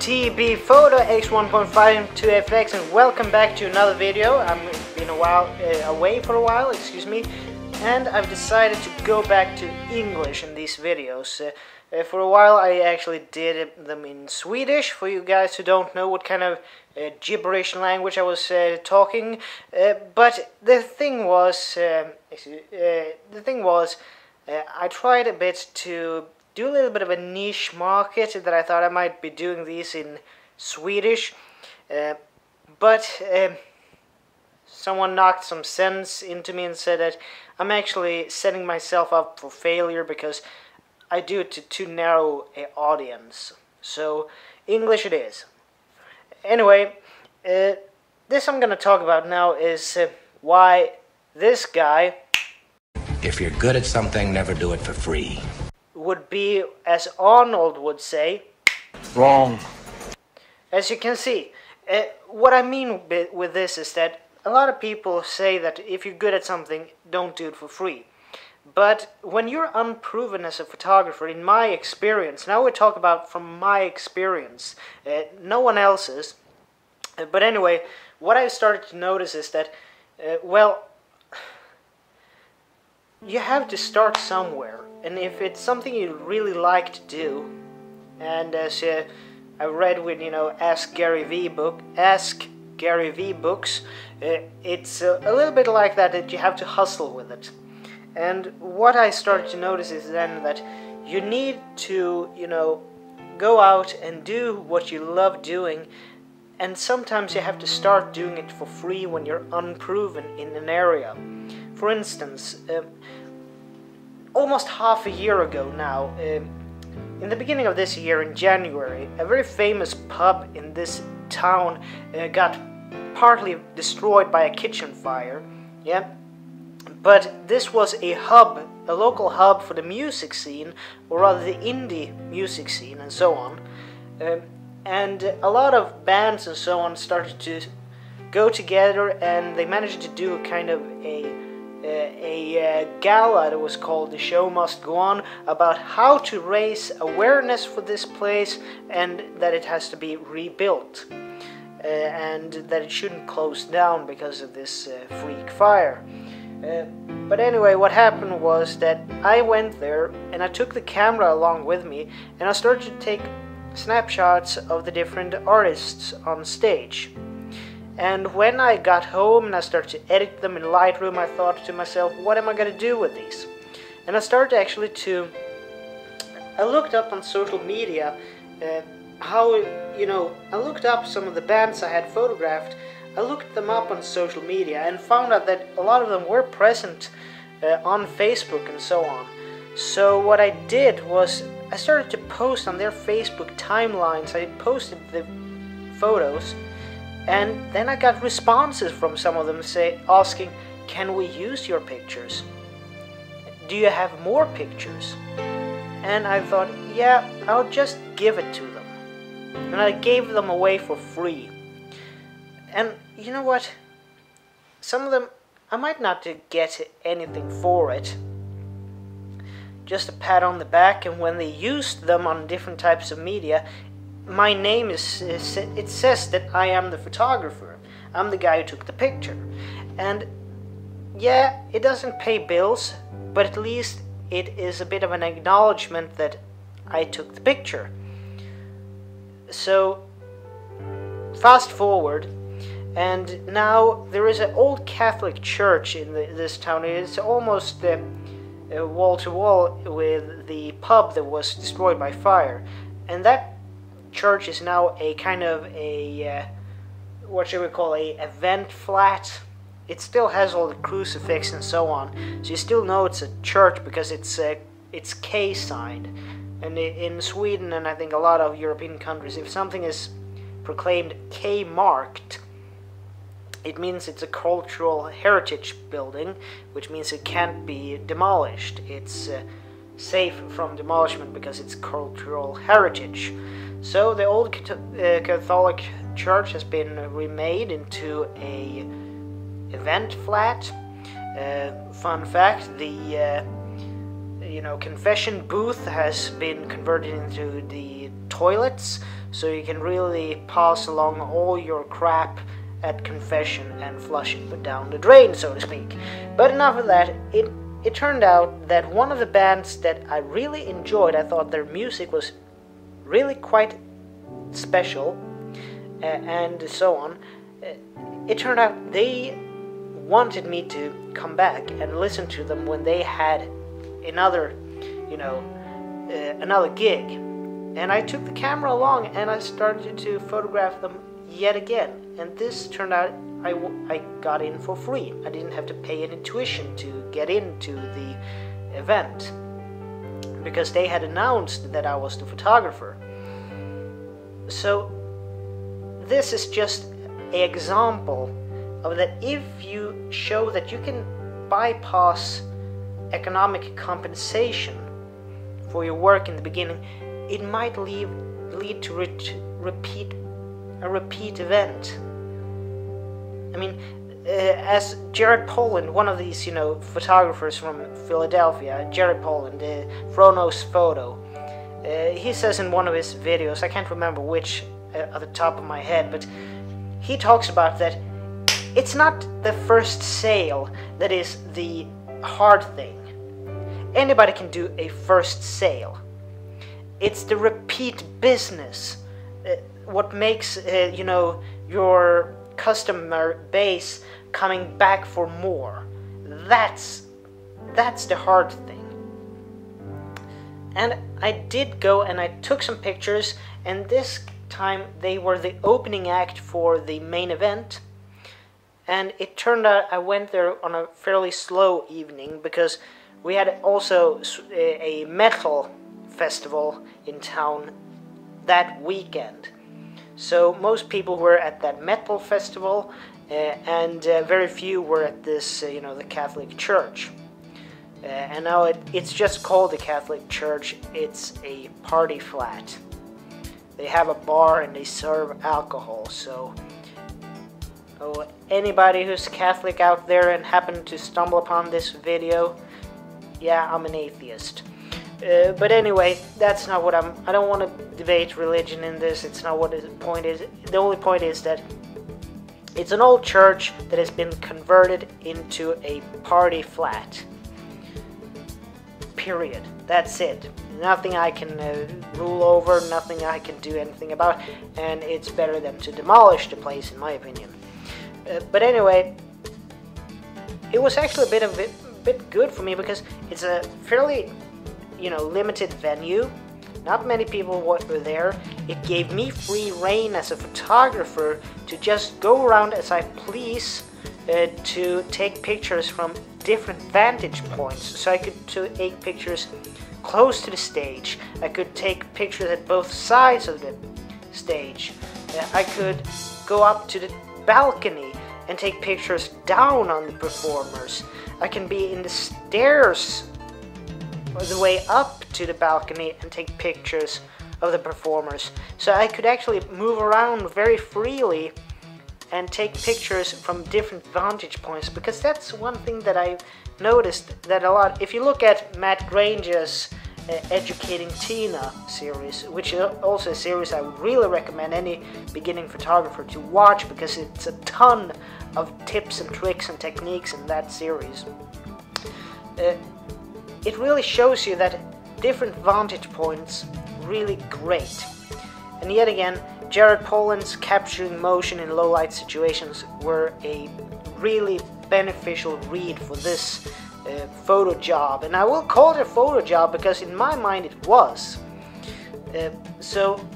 T.B.Photo X1.5 and welcome back to another video. I've been away for a while, excuse me, and I've decided to go back to English in these videos. For a while I actually did them in Swedish, for you guys who don't know what kind of gibberish language I was talking, but the thing was, I tried a bit to do a little bit of a niche market that I thought I might be doing these in Swedish, but someone knocked some sense into me and said that I'm actually setting myself up for failure because I do it to too narrow an audience. So English it is. Anyway, this I'm going to talk about now is why this guy, if you're good at something, never do it for free, would be, as Arnold would say, wrong. As you can see, what I mean with this is that a lot of people say that if you're good at something, don't do it for free. But when you're unproven as a photographer, in my experience, now we talk about from my experience, no one else's, but anyway, what I started to notice is that, you have to start somewhere, and if it's something you really like to do, and as I read with, Ask Gary V books, it's a little bit like that you have to hustle with it. And what I started to notice is then that you need to, go out and do what you love doing, and sometimes you have to start doing it for free when you're unproven in an area. For instance, almost half a year ago now, in the beginning of this year, in January, a very famous pub in this town got partly destroyed by a kitchen fire. Yeah, but this was a local hub for the music scene, or rather the indie music scene and so on. And a lot of bands and so on started to go together, and they managed to do kind of a gala that was called The Show Must Go On, about how to raise awareness for this place and that it has to be rebuilt, and that it shouldn't close down because of this freak fire. But anyway, what happened was that I went there and I took the camera along with me, and I started to take snapshots of the different artists on stage. And when I got home and I started to edit them in Lightroom, I thought to myself, what am I going to do with these? And I started actually I looked up on social media I looked up some of the bands I had photographed. I looked them up on social media and found out that a lot of them were present on Facebook and so on. So what I did was I started to post on their Facebook timelines. I posted the photos, and then I got responses from some of them asking, can we use your pictures? Do you have more pictures? And I thought, yeah, I'll just give it to them. And I gave them away for free. And you know what? Some of them, I might not get anything for it. Just a pat on the back, and when they used them on different types of media, my name it says that I am the photographer. I'm the guy who took the picture. And yeah, it doesn't pay bills, but at least it is a bit of an acknowledgement that I took the picture. So fast forward, and now there is an old Catholic church in this town. It's almost wall to wall with the pub that was destroyed by fire, and that church is now a kind of a what should we call a event flat. It still has all the crucifix and so on, so you still know it's a church because it's K-signed. And in Sweden, and I think a lot of European countries, if something is proclaimed K-marked, it means it's a cultural heritage building, which means it can't be demolished. It's safe from demolishment because it's cultural heritage. So the old Catholic church has been remade into a event flat. Fun fact, the confession booth has been converted into the toilets, so you can really pass along all your crap at confession and flush it down the drain, so to speak. But enough of that. It turned out that one of the bands that I really enjoyed, I thought their music was really quite special, and so on. It turned out they wanted me to come back and listen to them when they had another, another gig. And I took the camera along and I started to photograph them yet again. And this turned out I got in for free. I didn't have to pay any tuition to get into the event, because they had announced that I was the photographer. So this is just an example of that if you show that you can bypass economic compensation for your work in the beginning, it might lead to a repeat event. I mean, as Jared Poland, one of these, photographers from Philadelphia, Jared Poland, T.B.Photo, he says in one of his videos, I can't remember which at the top of my head, but he talks about that it's not the first sale that is the hard thing. Anybody can do a first sale. It's the repeat business. What makes, your customer base coming back for more. That's the hard thing. And I did go and I took some pictures, and this time they were the opening act for the main event. And it turned out I went there on a fairly slow evening because we had also a metal festival in town that weekend. So most people were at that metal festival, and very few were at this, the Catholic Church. And now it's just called the Catholic Church. It's a party flat. They have a bar and they serve alcohol. So anybody who's Catholic out there and happened to stumble upon this video, yeah, I'm an atheist. But anyway, that's not what I don't want to debate religion in this. It's not what the point is. The only point is that it's an old church that has been converted into a party flat. Period. That's it. Nothing I can rule over, nothing I can do anything about, and it's better than to demolish the place, in my opinion. But anyway, it was actually a bit good for me because it's a fairly limited venue. Not many people were there. It gave me free reign as a photographer to just go around as I please, to take pictures from different vantage points. So I could take pictures close to the stage. I could take pictures at both sides of the stage. I could go up to the balcony and take pictures down on the performers. I can be in the stairs the way up to the balcony and take pictures of the performers. So I could actually move around very freely and take pictures from different vantage points, because that's one thing that I noticed that a lot. If you look at Matt Grange's Educating Tina series, which is also a series I would really recommend any beginning photographer to watch, because it's a ton of tips and tricks and techniques in that series. It really shows you that different vantage points really great. And yet again, Jared Poland's capturing motion in low light situations were a really beneficial read for this photo job. And I will call it a photo job because in my mind it was. So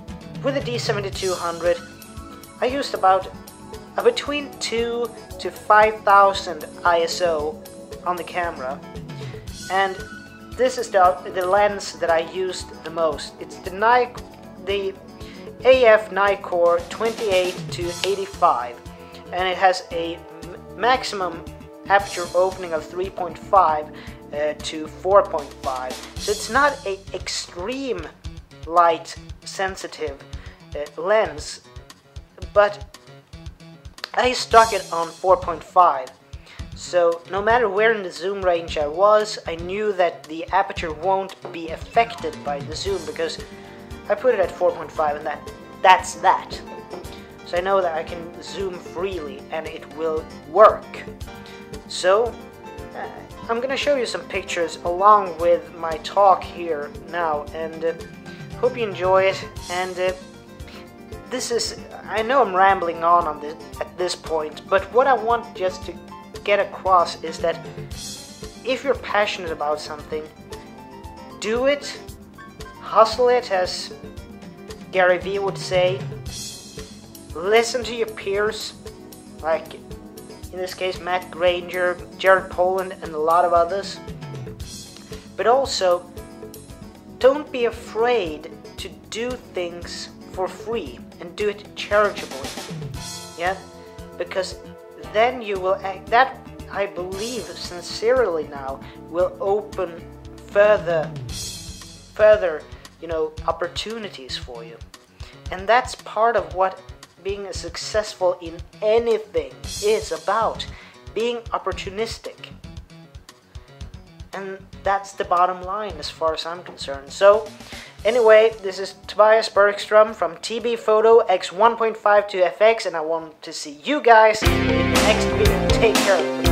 with the D7200, I used about between 2 to 5,000 ISO on the camera, and this is the lens that I used the most. It's the AF Nikkor 28 to 85, and it has a maximum aperture opening of 3.5 to 4.5. So it's not an extreme light sensitive lens, but I stuck it on 4.5. So no matter where in the zoom range I was, I knew that the aperture won't be affected by the zoom because I put it at 4.5, and that's that. So I know that I can zoom freely and it will work. So I'm gonna show you some pictures along with my talk here now, and hope you enjoy it. And this is, I know I'm rambling on this at this point, but what I want just to get across is that if you're passionate about something, do it, hustle it, as Gary Vee would say. Listen to your peers, like in this case Matt Granger, Jared Poland, and a lot of others. But also, don't be afraid to do things for free and do it charitably. Yeah, because then you will, that I believe sincerely now, will open further, opportunities for you. And that's part of what being successful in anything is about, being opportunistic. And that's the bottom line as far as I'm concerned. So anyway, this is Tobias Bergström from T.B.Photo X 1.5 to FX, and I want to see you guys in the next video. Take care.